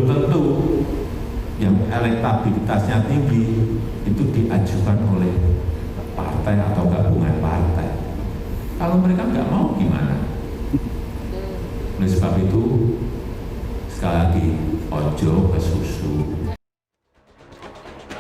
Tentu yang elektabilitasnya tinggi itu diajukan oleh partai atau gabungan partai. Kalau mereka nggak mau gimana? Oleh sebab itu, sekali lagi, ojo ke susu.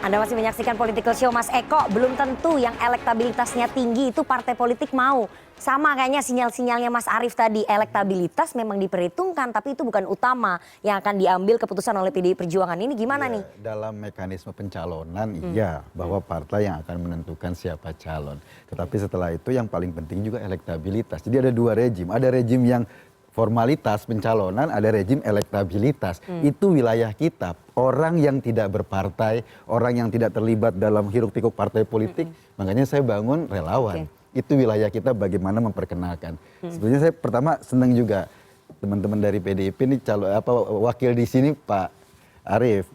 Anda masih menyaksikan Political Show. Mas Eko, belum tentu yang elektabilitasnya tinggi itu partai politik mau. Sama kayaknya sinyal-sinyalnya Mas Arief tadi, elektabilitas memang diperhitungkan, tapi itu bukan utama yang akan diambil keputusan oleh PDI Perjuangan. Ini gimana nih? Dalam mekanisme pencalonan, iya, bahwa partai yang akan menentukan siapa calon. Tetapi setelah itu yang paling penting juga elektabilitas. Jadi ada dua rejim. Ada rejim yang formalitas pencalonan, ada rejim elektabilitas. Itu wilayah kita. Orang yang tidak berpartai, orang yang tidak terlibat dalam hiruk-pikuk partai politik, makanya saya bangun relawan. Itu wilayah kita bagaimana memperkenalkan. Sebenarnya saya pertama senang juga teman-teman dari PDIP ini wakil di sini Pak Arief,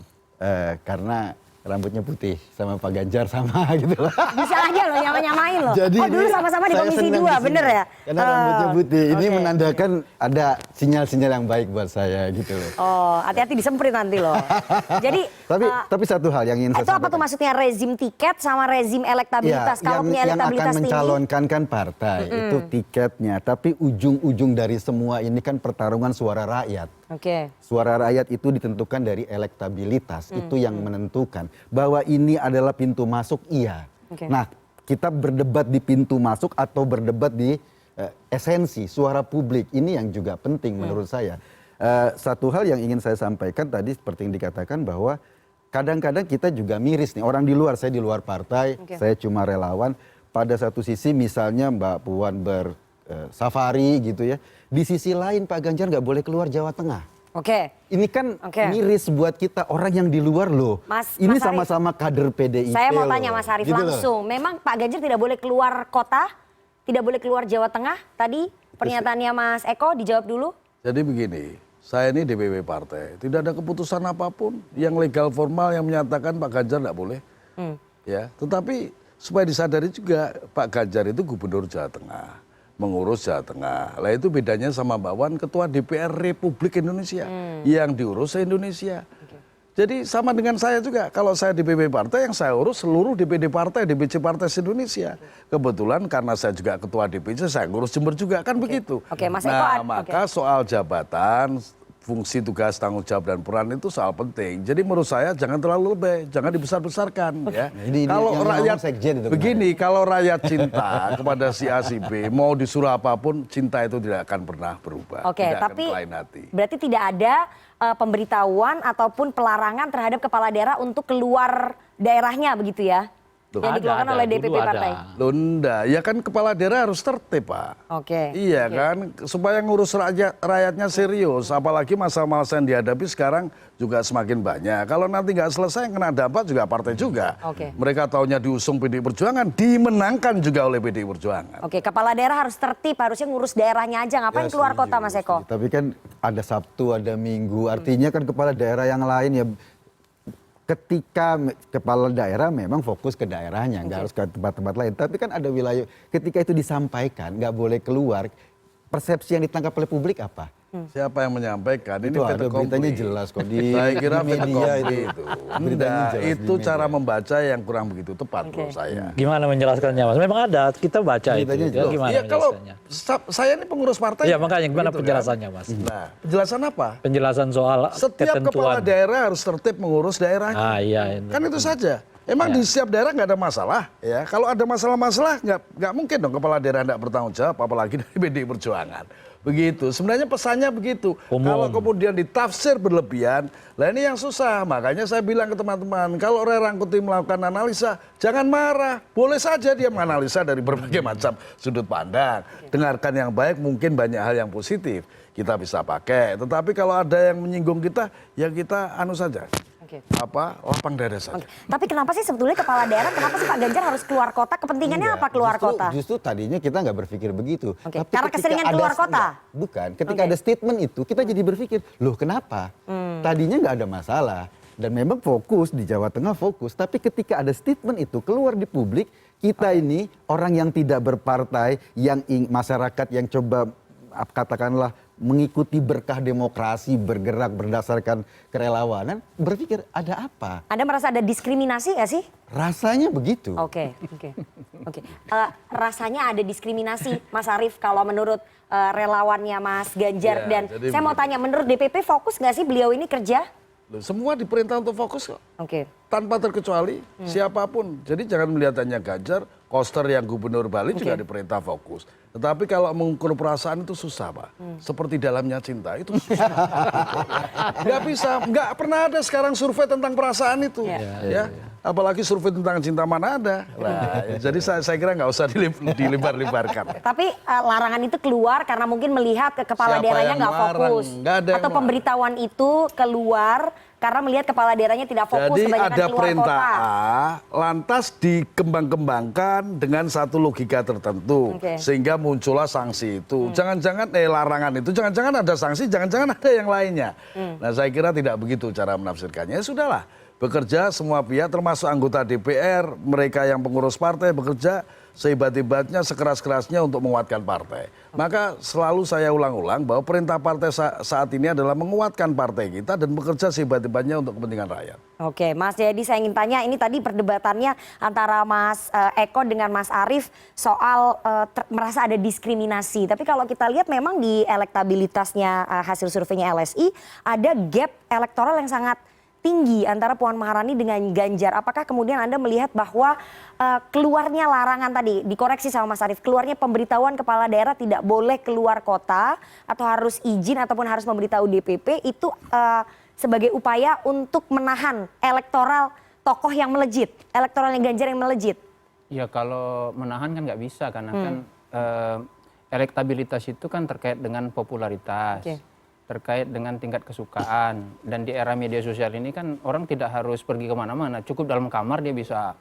karena rambutnya putih sama Pak Ganjar sama gitu loh. Bisa aja loh nyamain loh. Jadi oh dulu sama-sama di Komisi 2, bener ya? Karena rambutnya putih, ini menandakan ada sinyal-sinyal yang baik buat saya gitu loh. Oh, hati-hati disemprit nanti loh. Jadi tapi satu hal yang ingin saya sampaikan. Itu apa tuh maksudnya rezim tiket sama rezim elektabilitas? Ya, kalau punya elektabilitas yang akan tinggi, mencalonkan kan partai, itu tiketnya. Tapi ujung-ujung dari semua ini kan pertarungan suara rakyat. Suara rakyat itu ditentukan dari elektabilitas, itu yang menentukan. Bahwa ini adalah pintu masuk, iya. Nah, kita berdebat di pintu masuk atau berdebat di esensi suara publik, ini yang juga penting menurut saya. Satu hal yang ingin saya sampaikan tadi seperti yang dikatakan bahwa kadang-kadang kita juga miris nih, orang di luar, saya di luar partai, saya cuma relawan. Pada satu sisi misalnya Mbak Puan bersafari gitu ya, di sisi lain Pak Ganjar nggak boleh keluar Jawa Tengah. Ini kan miris buat kita, orang yang di luar loh. Ini sama-sama kader PDIP. Saya mau tanya Mas Arief gitu langsung, memang Pak Ganjar tidak boleh keluar kota, tidak boleh keluar Jawa Tengah? Tadi pernyataannya Mas Eko, dijawab dulu. Jadi begini, saya ini DPW partai, tidak ada keputusan apapun yang legal formal yang menyatakan Pak Ganjar tidak boleh. Ya, tetapi supaya disadari juga Pak Ganjar itu gubernur Jawa Tengah, mengurus Jawa Tengah. Lah itu bedanya sama Mbak Wan, ketua DPR Republik Indonesia yang diurus se-Indonesia. Jadi sama dengan saya juga, kalau saya DPW partai yang saya urus seluruh DPD partai, DPC partai se-Indonesia. Kebetulan karena saya juga ketua DPC, saya ngurus Jember juga, kan begitu. Mas Eko, maka soal jabatan, fungsi, tugas, tanggung jawab dan peran itu soal penting. Jadi menurut saya jangan terlalu lebih, jangan dibesar-besarkan ya. Kalau rakyat begini, kalau rakyat cinta kepada si A si B, mau disuruh apapun, cinta itu tidak akan pernah berubah. Tidak tapi akan berlain hati. Berarti tidak ada pemberitahuan ataupun pelarangan terhadap kepala daerah untuk keluar daerahnya begitu ya? Yang dikeluarkan oleh DPP partai. Loh enggak, ya kan kepala daerah harus tertib Pak. Iya kan, supaya ngurus rakyatnya serius. Apalagi masa-masa yang dihadapi sekarang juga semakin banyak. Kalau nanti nggak selesai kena dampak juga partai juga. Mereka taunya diusung PDI Perjuangan, dimenangkan juga oleh PDI Perjuangan. Kepala daerah harus tertib, harusnya ngurus daerahnya aja. Ngapain keluar kota Mas Eko? Tapi kan ada Sabtu, ada Minggu. Artinya kan kepala daerah yang lain ya, ketika kepala daerah memang fokus ke daerahnya, nggak harus ke tempat-tempat lain. Tapi kan ada wilayah, ketika itu disampaikan, nggak boleh keluar, persepsi yang ditangkap oleh publik apa? Siapa yang menyampaikan? Itu ini ada beritanya jelas kok di saya kira media itu. Itu cara membaca yang kurang begitu tepat menurut saya. Gimana menjelaskannya Mas? Memang ada, kita baca itu. Gimana ya, kalau saya ini pengurus partai. Iya makanya gimana gitu penjelasannya Mas? Nah, penjelasan apa? Penjelasan soal setiap kepala daerah harus tertib mengurus daerahnya. Kan itu saja. Emang di setiap daerah nggak ada masalah, ya. Kalau ada masalah-masalah nggak mungkin dong kepala daerah nggak bertanggung jawab, apalagi dari PDI Perjuangan. Begitu. Sebenarnya pesannya begitu. Kalau kemudian ditafsir berlebihan, lah ini yang susah. Makanya saya bilang ke teman-teman, kalau Ray Rangkuti melakukan analisa, jangan marah. Boleh saja dia menganalisa dari berbagai macam sudut pandang. Dengarkan yang baik, mungkin banyak hal yang positif kita bisa pakai. Tetapi kalau ada yang menyinggung kita, ya kita anu saja. Lapang dada saja. Tapi kenapa sih sebetulnya kepala daerah, kenapa sih Pak Ganjar harus keluar kota? Kepentingannya apa keluar kota? Justru tadinya kita nggak berpikir begitu. Tapi karena keseringan keluar kota? Bukan, ketika ada statement itu kita jadi berpikir, loh kenapa? Tadinya nggak ada masalah. Dan memang fokus di Jawa Tengah fokus. Tapi ketika ada statement itu keluar di publik, kita ini orang yang tidak berpartai, yang masyarakat yang coba katakanlah mengikuti berkah demokrasi, bergerak berdasarkan kerelawanan, berpikir ada apa? Anda merasa ada diskriminasi nggak sih? Rasanya begitu. Oke. Rasanya ada diskriminasi, Mas Arief, kalau menurut relawannya Mas Ganjar. Dan saya mau tanya, menurut DPP fokus nggak sih beliau ini kerja? Semua diperintah untuk fokus kok. Oke. Tanpa terkecuali siapapun. Jadi jangan melihat hanya Ganjar, Koster yang gubernur Bali juga diperintah fokus. Tetapi kalau mengukur perasaan itu susah, Pak. Seperti dalamnya cinta itu susah. Nggak bisa, nggak pernah ada sekarang survei tentang perasaan itu. Ya. Apalagi survei tentang cinta mana ada. Nah, jadi saya kira nggak usah dilebar-lebarkan. Tapi larangan itu keluar karena mungkin melihat ke kepala Siapa daerahnya yang nggak melarang? fokus. Nggak ada yang Atau melarang. pemberitahuan itu keluar karena melihat kepala daerahnya tidak fokus, Jadi kebanyakan ada keluar perintah kota. A, lantas dikembang-kembangkan dengan satu logika tertentu. Oke. Sehingga muncullah sanksi itu. Jangan-jangan larangan itu, jangan-jangan ada sanksi, jangan-jangan ada yang lainnya. Nah saya kira tidak begitu cara menafsirkannya. Ya sudahlah, bekerja semua pihak termasuk anggota DPR, mereka yang pengurus partai bekerja sehebat-hebatnya, sekeras-kerasnya untuk menguatkan partai. Maka selalu saya ulang-ulang bahwa perintah partai saat ini adalah menguatkan partai kita dan bekerja sehebat-hebatnya untuk kepentingan rakyat. Oke, Mas Jayadi, saya ingin tanya, ini tadi perdebatannya antara Mas Eko dengan Mas Arief soal merasa ada diskriminasi. Tapi kalau kita lihat memang di elektabilitasnya hasil surveinya LSI, ada gap elektoral yang sangat tinggi antara Puan Maharani dengan Ganjar. Apakah kemudian Anda melihat bahwa keluarnya larangan tadi, dikoreksi sama Mas Arief, keluarnya pemberitahuan kepala daerah tidak boleh keluar kota atau harus izin ataupun harus memberitahu DPP itu sebagai upaya untuk menahan elektoral tokoh yang melejit, elektoralnya Ganjar yang melejit? Ya kalau menahan kan nggak bisa karena kan elektabilitas itu kan terkait dengan popularitas. Oke. Terkait dengan tingkat kesukaan, dan di era media sosial ini kan orang tidak harus pergi kemana-mana, cukup dalam kamar dia bisa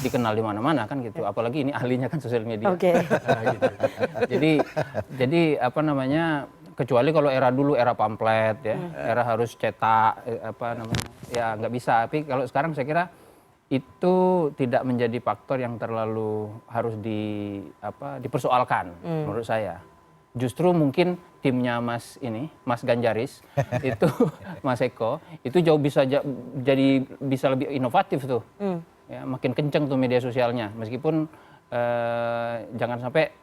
dikenal di mana-mana kan gitu, apalagi ini ahlinya kan sosial media. Oke. Gitu. Jadi apa namanya, kecuali kalau era dulu era pamflet ya, era harus cetak ya nggak bisa. Tapi kalau sekarang saya kira itu tidak menjadi faktor yang terlalu harus dipersoalkan menurut saya. Justru mungkin timnya Mas Ganjaris itu Mas Eko itu jauh bisa bisa lebih inovatif tuh. Ya, makin kenceng tuh media sosialnya, meskipun jangan sampai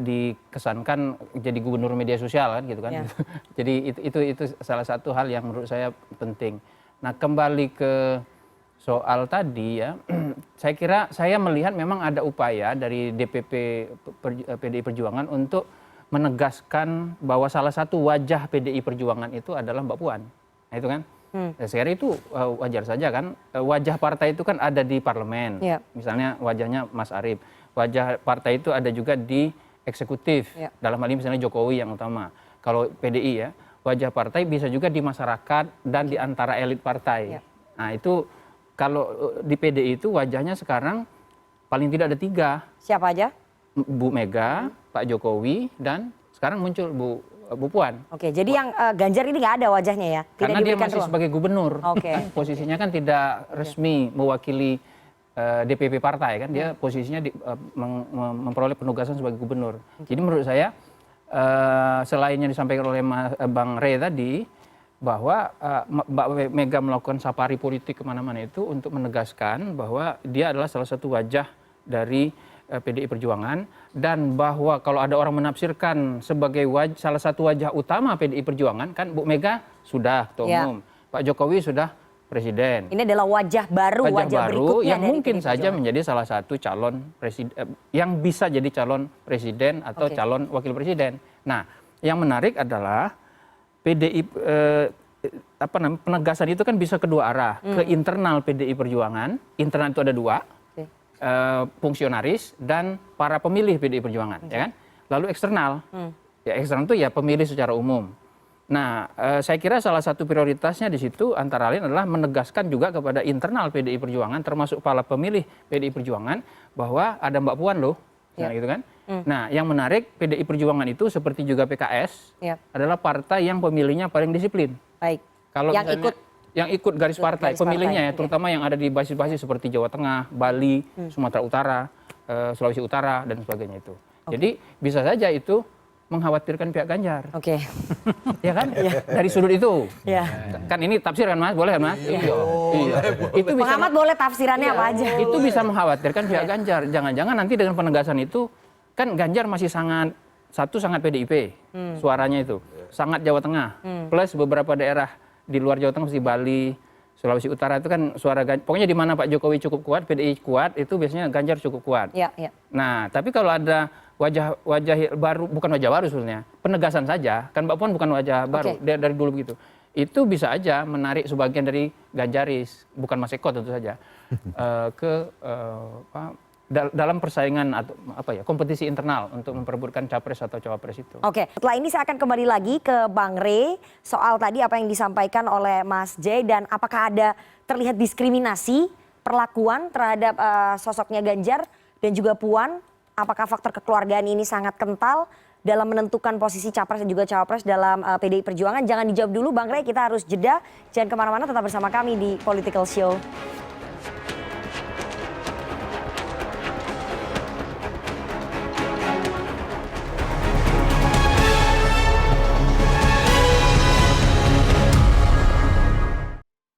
dikesankan jadi gubernur media sosial kan gitu kan. Jadi itu salah satu hal yang menurut saya penting. Nah, kembali ke soal tadi ya, saya kira saya melihat memang ada upaya dari DPP PDI Perjuangan untuk menegaskan bahwa salah satu wajah PDI Perjuangan itu adalah Mbak Puan. Nah itu kan, saya kira itu wajar saja kan. Wajah partai itu kan ada di parlemen, misalnya wajahnya Mas Arief. Wajah partai itu ada juga di eksekutif, dalam hal ini misalnya Jokowi yang utama. Kalau PDI ya, wajah partai bisa juga di masyarakat dan di antara elit partai. Nah itu kalau di PDI itu wajahnya sekarang paling tidak ada 3. Siapa aja? Bu Mega, Pak Jokowi, dan sekarang muncul Bu Puan. Oke, jadi yang Ganjar ini nggak ada wajahnya ya? Tidak karena dia masih ruang sebagai gubernur. Oke. Posisinya kan tidak resmi mewakili DPP partai kan, dia posisinya memperoleh penugasan sebagai gubernur. Jadi menurut saya selain yang disampaikan oleh Bang Rey tadi, bahwa Mbak Mega melakukan safari politik kemana-mana itu untuk menegaskan bahwa dia adalah salah satu wajah dari PDI Perjuangan, dan bahwa kalau ada orang menafsirkan sebagai salah satu wajah utama PDI Perjuangan kan Bu Mega sudah ketua umum, Pak Jokowi sudah presiden. Ini adalah wajah baru berikutnya yang mungkin saja menjadi salah satu calon presiden, yang bisa jadi calon presiden atau calon wakil presiden. Nah, yang menarik adalah PDI penegasan itu kan bisa kedua arah, ke internal PDI Perjuangan. Internal itu ada 2. Fungsionaris dan para pemilih PDI Perjuangan, ya kan? Lalu eksternal, ya eksternal itu ya pemilih secara umum. Nah, saya kira salah satu prioritasnya di situ antara lain adalah menegaskan juga kepada internal PDI Perjuangan, termasuk para pemilih PDI Perjuangan, bahwa ada Mbak Puan loh, gitu kan? Nah, yang menarik PDI Perjuangan itu seperti juga PKS adalah partai yang pemilihnya paling disiplin. Baik. Kalau yang ikut garis partai, pemilihnya ya, terutama yang ada di basis-basis seperti Jawa Tengah, Bali, Sumatera Utara, Sulawesi Utara, dan sebagainya itu. Jadi bisa saja itu mengkhawatirkan pihak Ganjar. Oke. Ya kan? Dari sudut itu. Ya. Kan ini tafsir kan Mas? Boleh kan Mas? Iya. Itu bisa Pengamat boleh tafsirannya apa aja. itu bisa mengkhawatirkan pihak Ganjar. Jangan-jangan nanti dengan penegasan itu kan Ganjar masih sangat PDIP suaranya itu, sangat Jawa Tengah, plus beberapa daerah di luar Jawa Tengah seperti Bali, Sulawesi Utara itu kan suara Ganjar. Pokoknya di mana Pak Jokowi cukup kuat, PDI kuat, itu biasanya Ganjar cukup kuat. Ya. Nah, tapi kalau ada wajah baru, bukan wajah baru sebetulnya, penegasan saja, kan Mbak Puan bukan wajah baru, dari dulu begitu. Itu bisa aja menarik sebagian dari Ganjaris, bukan Mas Eko tentu saja, dalam persaingan atau kompetisi internal untuk memperebutkan capres atau cawapres itu. Oke, setelah ini saya akan kembali lagi ke Bang Rey soal tadi apa yang disampaikan oleh Mas J dan apakah ada terlihat diskriminasi perlakuan terhadap sosoknya Ganjar dan juga Puan. Apakah faktor kekeluargaan ini sangat kental dalam menentukan posisi capres dan juga cawapres dalam PDI Perjuangan? Jangan dijawab dulu Bang Rey, kita harus jeda. Jangan kemana-mana, tetap bersama kami di Political Show.